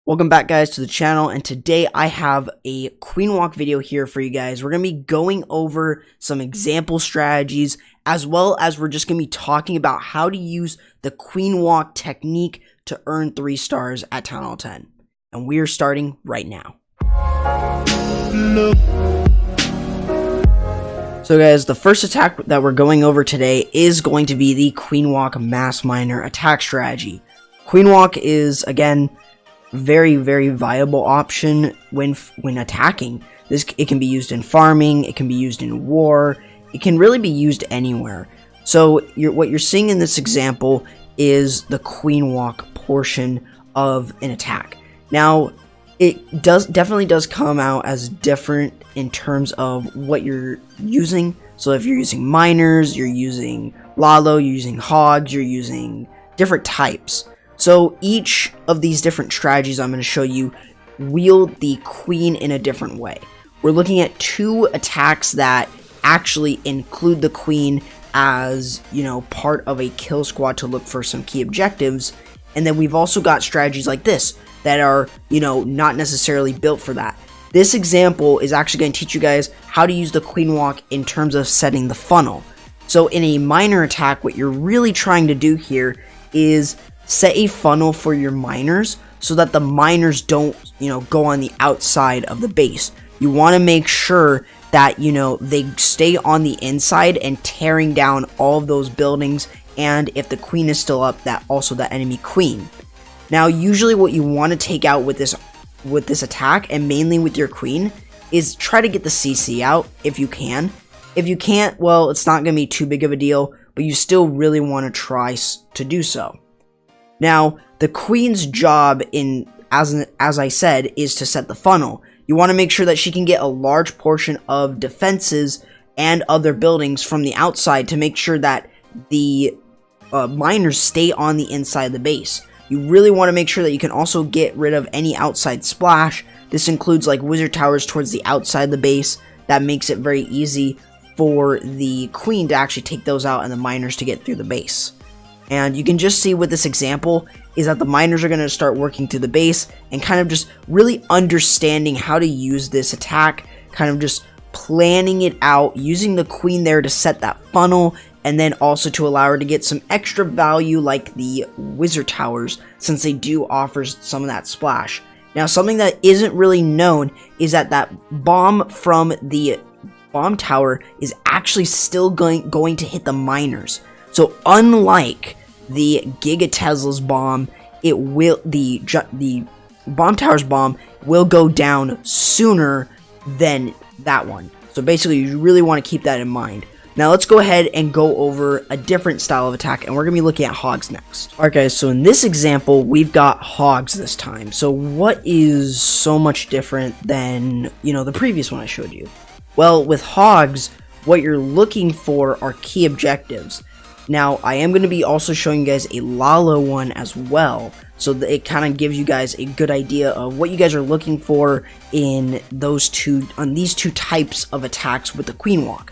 Welcome back, guys, to the channel, and today I have a queen walk video here for you guys. We're going to be going over some example strategies, as well as we're just going to be talking about how to use the queen walk technique to earn 3 stars at Town Hall 10. And we're starting right now. So guys, the first attack that we're going over today is going to be the queen walk mass miner attack strategy. Queen walk is, again, very viable option when attacking. It can be used in farming, it can be used in war, it can really be used anywhere. So what you're seeing in this example is the queen walk portion of an attack. Now, it definitely does come out as different in terms of what you're using. So if you're using miners, you're using Lavaloon, you're using hogs, you're using different types. So each of these different strategies I'm going to show you wield the queen in a different way. We're looking at 2 attacks that actually include the queen as, part of a kill squad to look for some key objectives. And then we've also got strategies like this that are, not necessarily built for that. This example is actually going to teach you guys how to use the queen walk in terms of setting the funnel. So in a miner attack, what you're really trying to do here is set a funnel for your miners so that the miners don't, go on the outside of the base. You want to make sure that, they stay on the inside and tearing down all of those buildings, and if the queen is still up, that also the enemy queen. Now, usually what you want to take out with this attack, and mainly with your queen, is try to get the CC out if you can. If you can't, well, it's not going to be too big of a deal, but you still really want to try to do so. Now, the queen's job, as I said, is to set the funnel. You want to make sure that she can get a large portion of defenses and other buildings from the outside to make sure that the miners stay on the inside of the base. You really want to make sure that you can also get rid of any outside splash. This includes like wizard towers towards the outside of the base. That makes it very easy for the queen to actually take those out and the miners to get through the base. And you can just see with this example is that the miners are going to start working through the base and kind of just really understanding how to use this attack, kind of just planning it out, using the queen there to set that funnel, and then also to allow her to get some extra value like the wizard towers, since they do offer some of that splash. Now, something that isn't really known is that bomb from the bomb tower is actually still going to hit the miners. So unlike the Giga Tesla's bomb, the bomb tower's bomb will go down sooner than that one. So basically, you really want to keep that in mind. Now let's go ahead and go over a different style of attack, and we're going to be looking at hogs next. Alright guys, so in this example, we've got hogs this time. So what is so much different than, the previous one I showed you? Well, with hogs, what you're looking for are key objectives. Now, I am going to be also showing you guys a Lavaloon one as well, so that it kind of gives you guys a good idea of what you guys are looking for in these 2 types of attacks with the queen walk.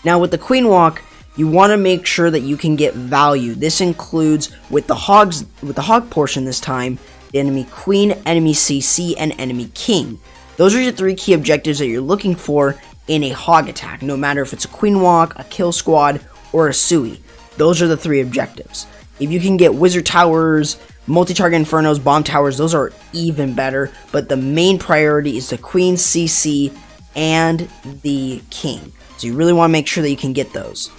Now, with the queen walk, you want to make sure that you can get value. This includes with the hog portion this time, the enemy queen, enemy CC, and enemy king. Those are your 3 key objectives that you're looking for in a hog attack, no matter if it's a queen walk, a kill squad, or a Sui. Those are the 3 objectives. If you can get wizard towers, multi-target infernos, bomb towers, those are even better. But the main priority is the queen, CC, and the king. So you really want to make sure that you can get those.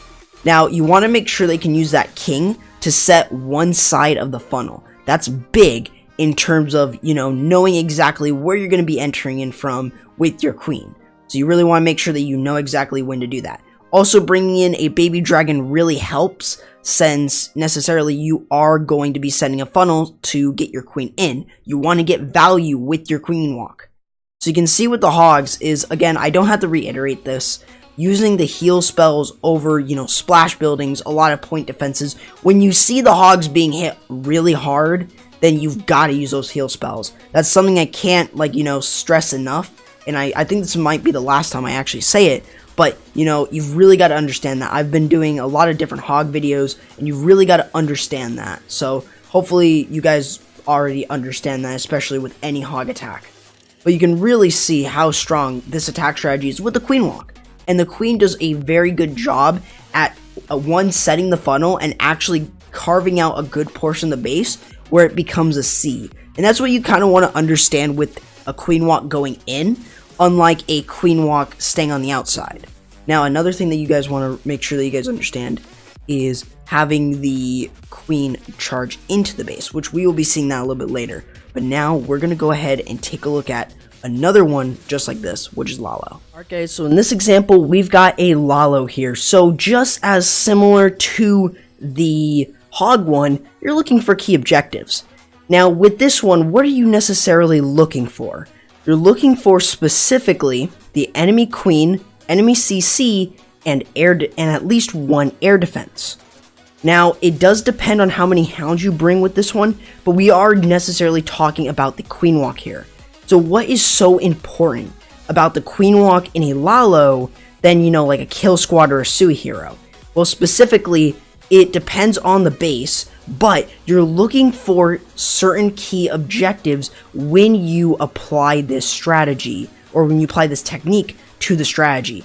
Now, you want to make sure that you can use that king to set one side of the funnel. That's big in terms of, knowing exactly where you're going to be entering in from with your queen. So you really want to make sure that you know exactly when to do that. Also, bringing in a baby dragon really helps, since necessarily you are going to be setting a funnel to get your queen in. You want to get value with your queen walk. So you can see with the hogs is, again, I don't have to reiterate this, using the heal spells over, splash buildings, a lot of point defenses. When you see the hogs being hit really hard, then you've got to use those heal spells. That's something I can't, stress enough, and I think this might be the last time I actually say it. But, you've really got to understand that. I've been doing a lot of different hog videos, and you've really got to understand that. So, hopefully, you guys already understand that, especially with any hog attack. But you can really see how strong this attack strategy is with the queen walk. And the queen does a very good job at one, setting the funnel and actually carving out a good portion of the base where it becomes a C. And that's what you kind of want to understand with a queen walk going in, unlike a queen walk staying on the outside. Now, another thing that you guys want to make sure that you guys understand is having the queen charge into the base, which we will be seeing that a little bit later. But now we're going to go ahead and take a look at another one just like this, which is Lalo. Alright guys, so in this example, we've got a Lalo here. So just as similar to the Hog one, you're looking for key objectives. Now with this one, what are you necessarily looking for? You're looking for specifically the enemy queen, enemy CC, and at least one air defense. Now, it does depend on how many hounds you bring with this one, but we are necessarily talking about the queen walk here. So what is so important about the queen walk in a Lalo than, you know, like a kill squad or a Sui hero? Well, specifically, it depends on the base, but you're looking for certain key objectives when you apply this strategy, or when you apply this technique to the strategy.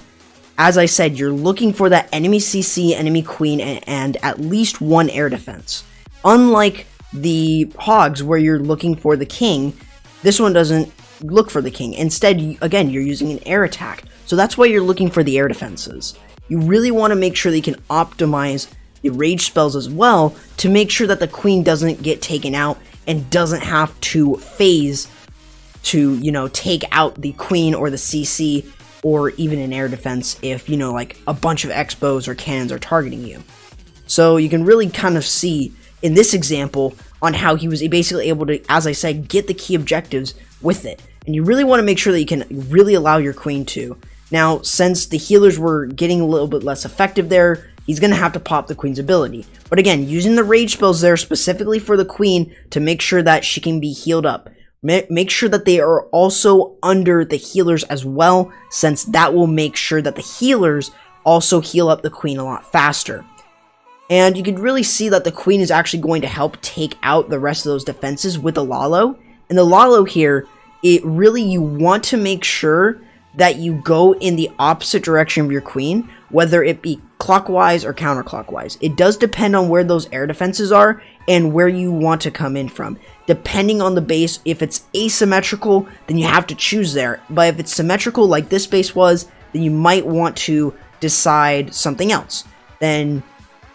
As I said, you're looking for that enemy CC, enemy queen, and at least one air defense. Unlike the Hogs, where you're looking for the king, this one doesn't look for the king. Instead, again, you're using an air attack. So that's why you're looking for the air defenses. You really want to make sure that you can optimize the rage spells as well to make sure that the queen doesn't get taken out and doesn't have to phase to, you know, take out the queen or the CC or even an air defense if, you know, like a bunch of X-bows or cannons are targeting you. So you can really kind of see in this example on how he was basically able to, as I said, get the key objectives with it. And you really want to make sure that you can really allow your queen to. Now, since the healers were getting a little bit less effective there, he's going to have to pop the queen's ability. But again, using the rage spells there specifically for the queen to make sure that she can be healed up. Make sure that they are also under the healers as well, since that will make sure that the healers also heal up the queen a lot faster. And you can really see that the queen is actually going to help take out the rest of those defenses with the Lalo. And the Lalo here, you want to make sure that you go in the opposite direction of your queen, whether it be clockwise or counterclockwise. It does depend on where those air defenses are and where you want to come in from. Depending on the base, if it's asymmetrical, then you have to choose there. But if it's symmetrical like this base was, then you might want to decide something else. Then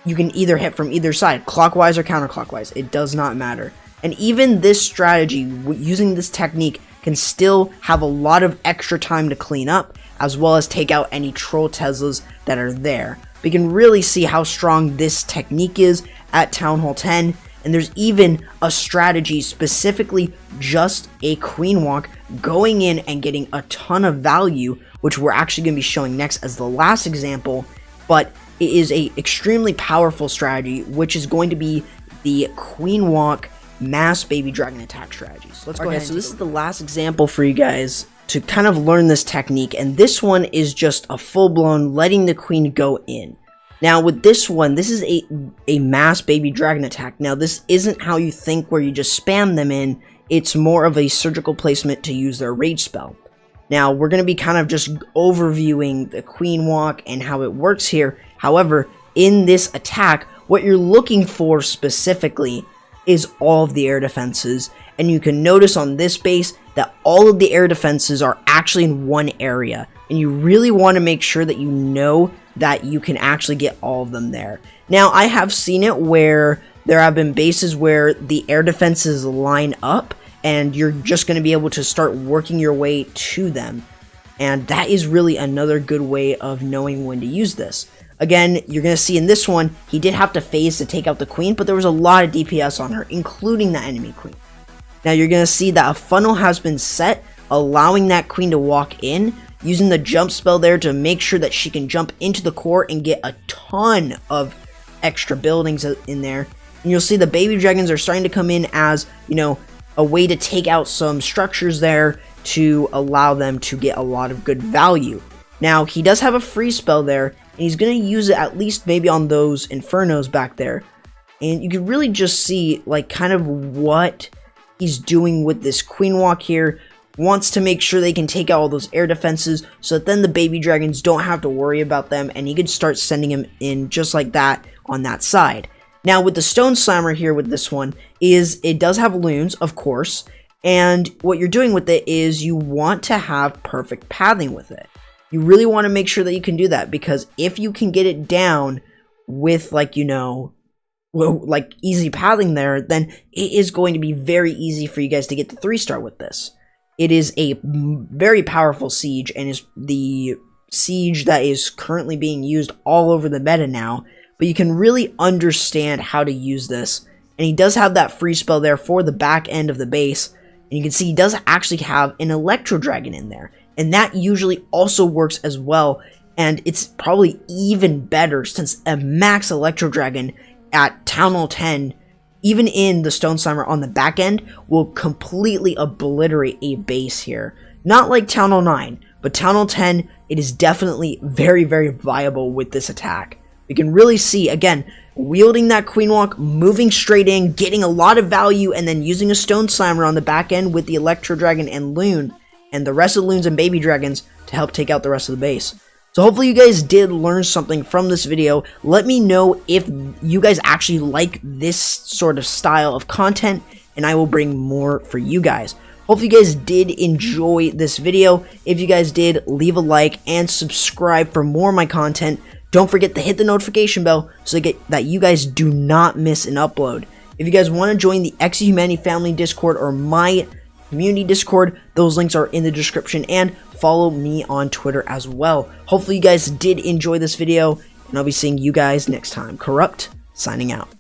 you can either hit from either side, clockwise or counterclockwise. It does not matter. And even this strategy, using this technique, can still have a lot of extra time to clean up, as well as take out any troll Teslas that are there. We can really see how strong this technique is at Town Hall 10, and there's even a strategy specifically just a queen walk going in and getting a ton of value, which we're actually going to be showing next as the last example, but it is a extremely powerful strategy, which is going to be the queen walk mass baby dragon attack strategy. So let's go ahead. So this is the last example for you guys to kind of learn this technique, and this one is just a full-blown letting the queen go in. Now with this one, this is a mass baby dragon attack. Now this isn't how you think where you just spam them in, it's more of a surgical placement to use their rage spell. Now we're going to be kind of just overviewing the queen walk and how it works here. However, in this attack, what you're looking for specifically is all of the air defenses, and you can notice on this base that all of the air defenses are actually in one area, and you really want to make sure that you know that you can actually get all of them there. Now I have seen it where there have been bases where the air defenses line up and you're just going to be able to start working your way to them, and that is really another good way of knowing when to use this. Again, you're going to see in this one, he did have to phase to take out the queen, but there was a lot of DPS on her, including the enemy queen. Now you're going to see that a funnel has been set, allowing that queen to walk in, using the jump spell there to make sure that she can jump into the core and get a ton of extra buildings in there. And you'll see the baby dragons are starting to come in as, you know, a way to take out some structures there to allow them to get a lot of good value. Now, he does have a free spell there, and he's going to use it at least maybe on those Infernos back there. And you can really just see, like, kind of what he's doing with this queen walk here. Wants to make sure they can take out all those air defenses so that then the baby dragons don't have to worry about them, and he could start sending them in just like that on that side. Now with the stone slammer here with this one is it does have loons, of course, and what you're doing with it is you want to have perfect pathing with it. You really want to make sure that you can do that, because if you can get it down with, like, you know, like easy pathing there, then it is going to be very easy for you guys to get the 3-star with this. It is a very powerful siege, and is the siege that is currently being used all over the meta now, but you can really understand how to use this. And he does have that free spell there for the back end of the base, and you can see he does actually have an Electro Dragon in there, and that usually also works as well, and it's probably even better since a max Electro Dragon at Town Hall 10, even in the Stone Slammer on the back end, will completely obliterate a base here. Not like Town Hall 9, but Town Hall 10, it is definitely very, very viable with this attack. You can really see, again, wielding that Queen Walk, moving straight in, getting a lot of value, and then using a Stone Slammer on the back end with the Electro Dragon and Loon, and the rest of the Loons and Baby Dragons to help take out the rest of the base. So hopefully you guys did learn something from this video. Let me know if you guys actually like this sort of style of content, and I will bring more for you guys. Hopefully you guys did enjoy this video. If you guys did, leave a like and subscribe for more of my content. Don't forget to hit the notification bell so that you guys do not miss an upload. If you guys want to join the X Humanity Family Discord or my community Discord, those links are in the description, and follow me on Twitter as well. Hopefully you guys did enjoy this video, and I'll be seeing you guys next time. Corrupt, signing out.